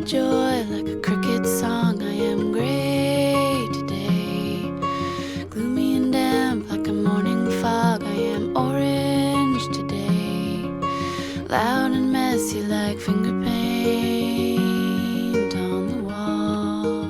bring joy like a cricket song. I am gray today, gloomy and damp like a morning fog. I am orange today, loud and messy like finger paint on the wall.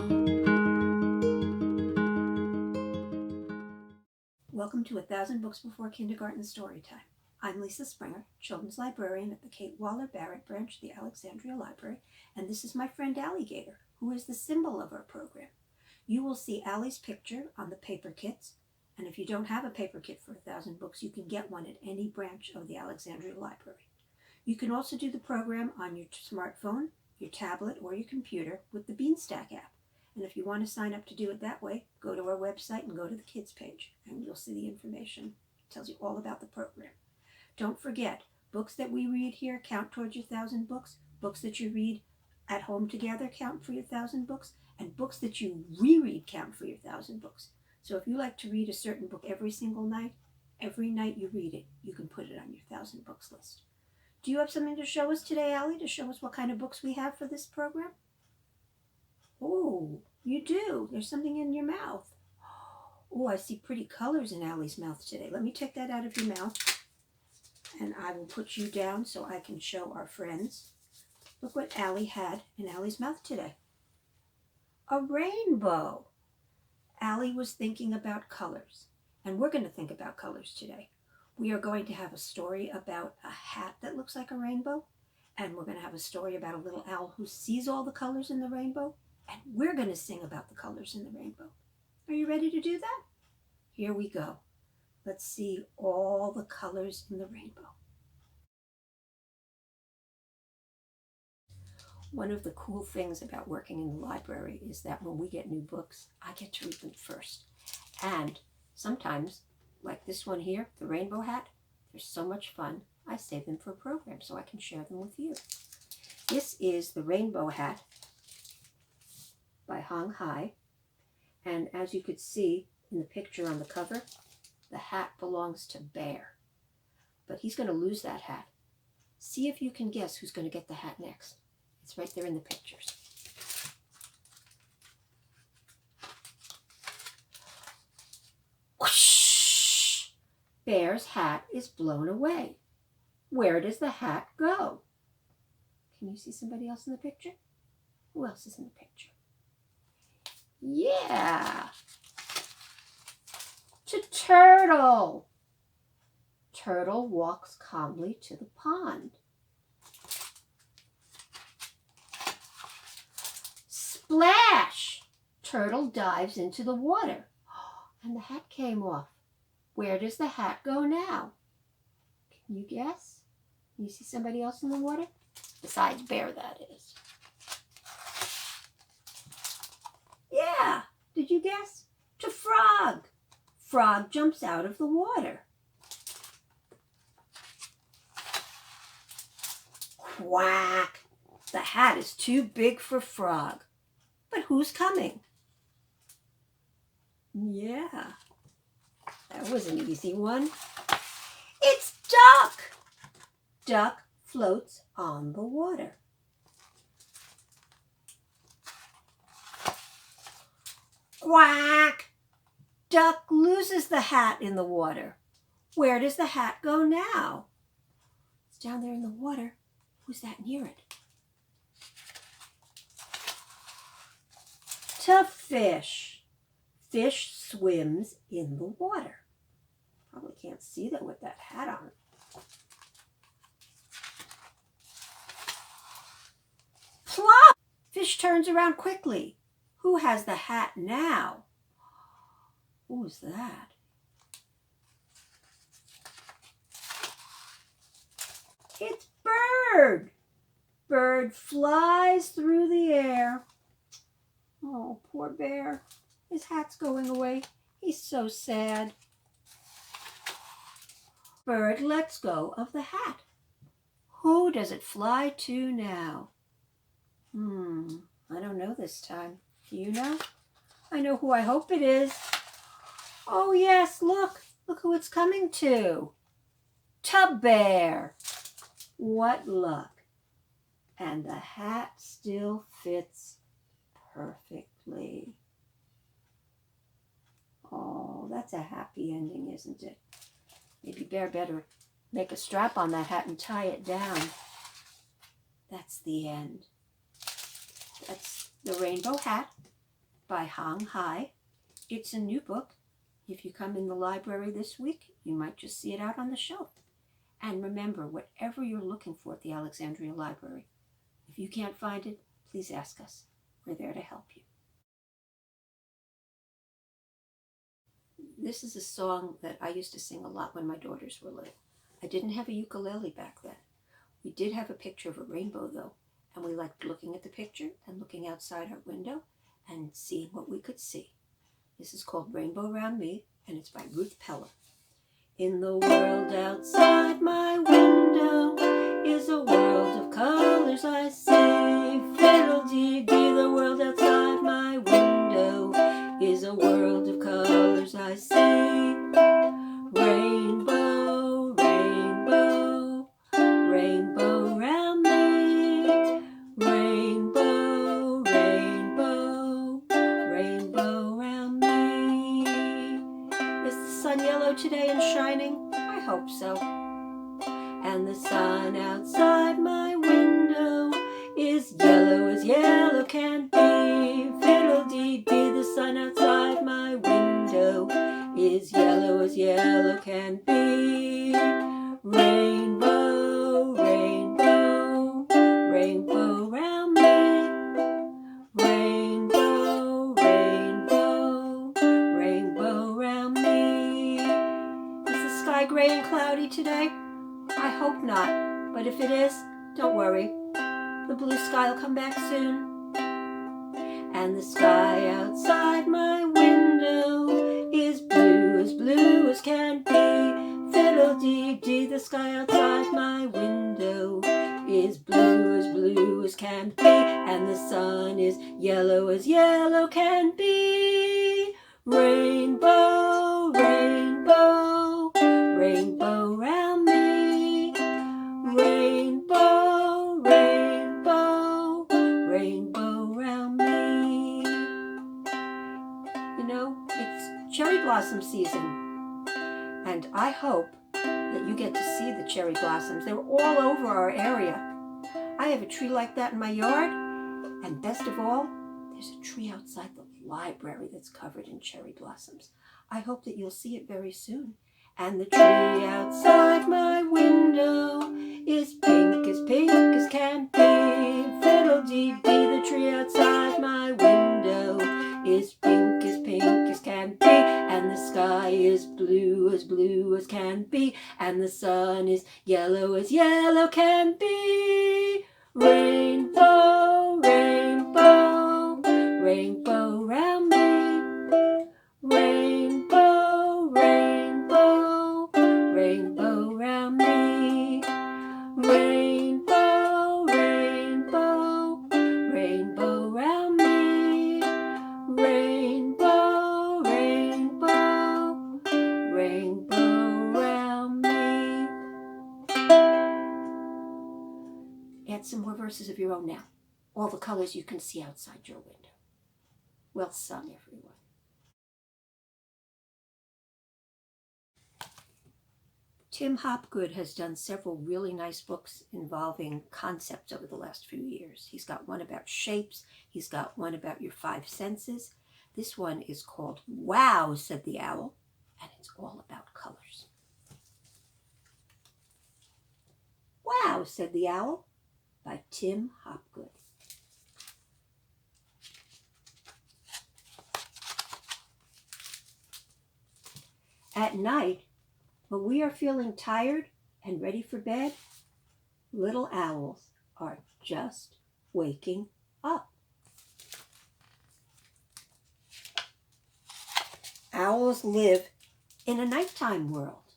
Welcome to 1,000 Books Before Kindergarten Storytime. I'm Lisa Springer, Children's Librarian at the Kate Waller Barrett branch of the Alexandria Library, and this is my friend Alligator, who is the symbol of our program. You will see Allie's picture on the paper kits, and if you don't have a paper kit for 1,000 books, you can get one at any branch of the Alexandria Library. You can also do the program on your smartphone, your tablet, or your computer with the Beanstack app. And if you want to sign up to do it that way, go to our website and go to the kids page, and you'll see the information. It tells you all about the program. Don't forget, books that we read here count towards your 1,000 books. Books that you read at home together count for your 1,000 books. And books that you reread count for your 1,000 books. So if you like to read a certain book every single night, every night you read it, you can put it on your 1,000 books list. Do you have something to show us today, Allie, to show us what kind of books we have for this program? Oh, you do. There's something in your mouth. Oh, I see pretty colors in Allie's mouth today. Let me take that out of your mouth, and I will put you down so I can show our friends. Look what Allie had in Allie's mouth today. A rainbow. Allie was thinking about colors, and we're going to think about colors today. We are going to have a story about a hat that looks like a rainbow, and we're going to have a story about a little owl who sees all the colors in the rainbow, and we're going to sing about the colors in the rainbow. Are you ready to do that? Here we go. Let's see all the colors in the rainbow. One of the cool things about working in the library is that when we get new books, I get to read them first. And sometimes, like this one here, the rainbow hat, they're so much fun, I save them for a program so I can share them with you. This is the rainbow hat by Hong Hai. And as you could see in the picture on the cover, the hat belongs to Bear. But he's going to lose that hat. See if you can guess who's going to get the hat next. It's right there in the pictures. Whoosh! Bear's hat is blown away. Where does the hat go? Can you see somebody else in the picture? Who else is in the picture? Yeah! To Turtle. Turtle walks calmly to the pond. Splash! Turtle dives into the water. And the hat came off. Where does the hat go now? Can you guess? Can you see somebody else in the water? Besides Bear, that is. Yeah! Did you guess? To Frog. Frog jumps out of the water. Quack! The hat is too big for Frog. But who's coming? Yeah, that was an easy one. It's Duck! Duck floats on the water. Quack! Duck loses the hat in the water. Where does the hat go now? It's down there in the water. Who's that near it? To Fish. Fish swims in the water. Probably can't see that with that hat on. Plop! Fish turns around quickly. Who has the hat now? Who's that? It's Bird. Bird flies through the air. Oh, poor Bear. His hat's going away. He's so sad. Bird lets go of the hat. Who does it fly to now? I don't know this time. Do you know? I know who I hope it is. Oh yes, look. Look who it's coming to. To Bear. What luck. And the hat still fits perfectly. Oh, that's a happy ending, isn't it? Maybe Bear better make a strap on that hat and tie it down. That's the end. That's The Rainbow Hat by Hong Hai. It's a new book. If you come in the library this week, you might just see it out on the shelf. And remember, whatever you're looking for at the Alexandria Library, if you can't find it, please ask us. We're there to help you. This is a song that I used to sing a lot when my daughters were little. I didn't have a ukulele back then. We did have a picture of a rainbow, though, and we liked looking at the picture and looking outside our window and seeing what we could see. This is called Rainbow Round Me, and it's by Ruth Peller. In the world outside my window is a world of colors I see. Fiddle-dee-dee, the world outside my window is a world of colors I see. Rainbow, rainbow, rainbow round me. Rainbow, rainbow, rainbow round me. Is the sun yellow today and shining? I hope so. And the sun outside my window is yellow as yellow can be. Fiddle-dee-dee, the sun outside my window is yellow as yellow can be. Rainbow, rainbow, rainbow round me. Rainbow, rainbow, rainbow round me. Is the sky gray and cloudy today? I hope not, but if it is, don't worry. The blue sky will come back soon. And the sky outside my window is blue as can be. Fiddle-dee-dee, the sky outside my window is blue as can be. And the sun is yellow as yellow can be. Rainbow, rainbow, rainbow round me. Rainbow, rainbow, rainbow round me. You know, it's cherry blossom season, and I hope that you get to see the cherry blossoms. They're all over our area. I have a tree like that in my yard, and best of all, there's a tree outside the library that's covered in cherry blossoms. I hope that you'll see it very soon. And the tree outside my window is pink as can be. Fiddle-dee-dee, the tree outside my window is pink as can be. And the sky is blue as can be. And the sun is yellow as yellow can be. Rainbow, rainbow, rainbow round me. Rainbow, rainbow, rainbow round me. Rainbow, rainbow, rainbow round me. Rainbow, rainbow, rainbow round me. Add some more verses of your own now. All the colors you can see outside your window. Well sung, everyone. Tim Hopgood has done several really nice books involving concepts over the last few years. He's got one about shapes. He's got one about your five senses. This one is called Wow, Said the Owl, and it's all about colors. Wow, Said the Owl by Tim Hopgood. At night, when we are feeling tired and ready for bed, little owls are just waking up. Owls live in a nighttime world.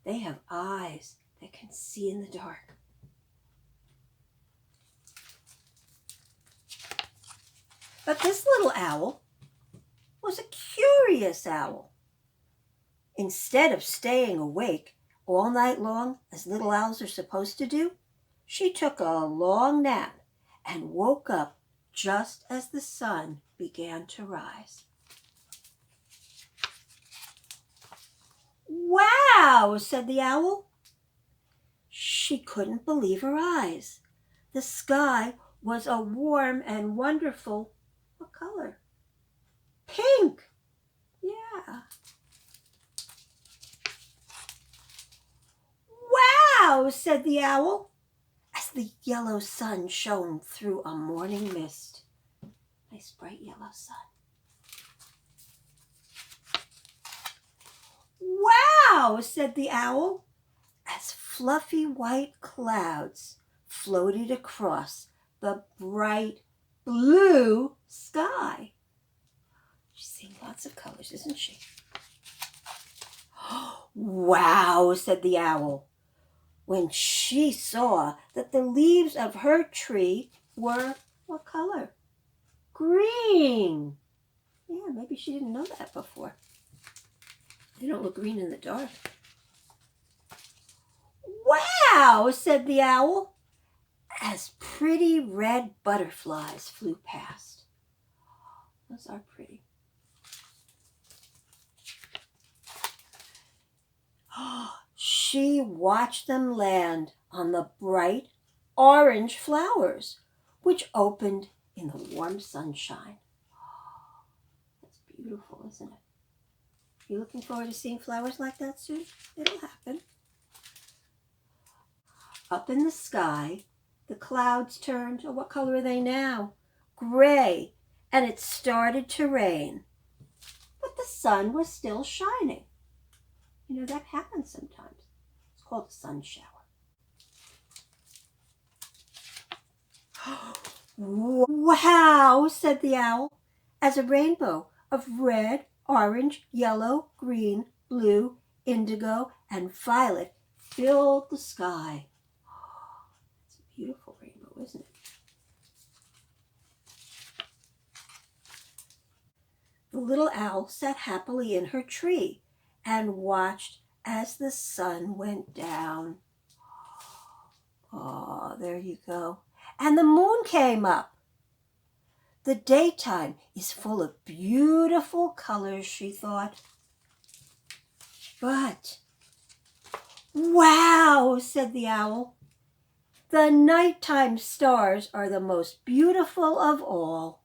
They have eyes that can see in the dark. But this little owl was a curious owl. Instead of staying awake all night long, as little owls are supposed to do, She took a long nap and woke up just as the sun began to rise. "Wow!" said the owl. She couldn't believe her eyes. The sky was a warm and wonderful, what color? Pink! Yeah. "Wow!" said the owl, as the yellow sun shone through a morning mist. Nice bright yellow sun. "Wow!" said the owl, as fluffy white clouds floated across the bright blue sky. She's seeing lots of colors, isn't she? "Wow!" said the owl, when she saw that the leaves of her tree were, what color? Green. Yeah, maybe she didn't know that before. They don't look green in the dark. "Wow!" said the owl, as pretty red butterflies flew past. Those are pretty. She watched them land on the bright orange flowers, which opened in the warm sunshine. That's beautiful, isn't it? Are you looking forward to seeing flowers like that soon? It'll happen. Up in the sky, the clouds turned, what color are they now? Gray, and it started to rain. But the sun was still shining. You know, that happens sometimes. It's called a sun shower. "Wow!" said the owl, as a rainbow of red, orange, yellow, green, blue, indigo, and violet filled the sky. It's a beautiful rainbow, isn't it? The little owl sat happily in her tree and watched as the sun went down. Oh, there you go. And the moon came up. The daytime is full of beautiful colors, she thought. But, "Wow!" said the owl, "the nighttime stars are the most beautiful of all."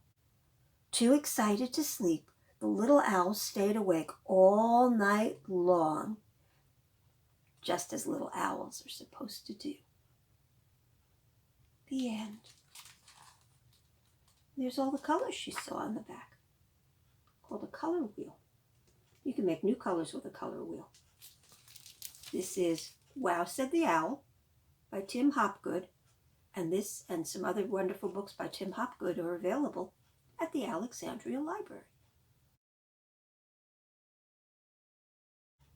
Too excited to sleep, the little owl stayed awake all night long, just as little owls are supposed to do. The end. There's all the colors she saw on the back, called a color wheel. You can make new colors with a color wheel. This is "Wow," said the Owl by Tim Hopgood, and this and some other wonderful books by Tim Hopgood are available at the Alexandria Library.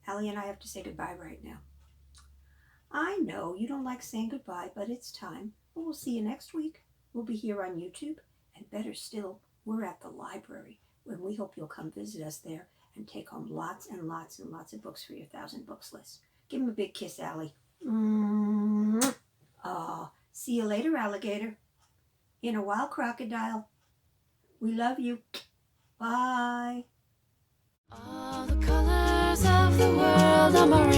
Allie and I have to say goodbye right now. I know you don't like saying goodbye, but it's time. But we'll see you next week. We'll be here on YouTube, and better still, we're at the library, when we hope you'll come visit us there and take home lots and lots and lots of books for your 1,000 books list. Give him a big kiss, Allie. See you later, alligator. In a wild crocodile. We love you. Bye. All the colors of the world I'm around.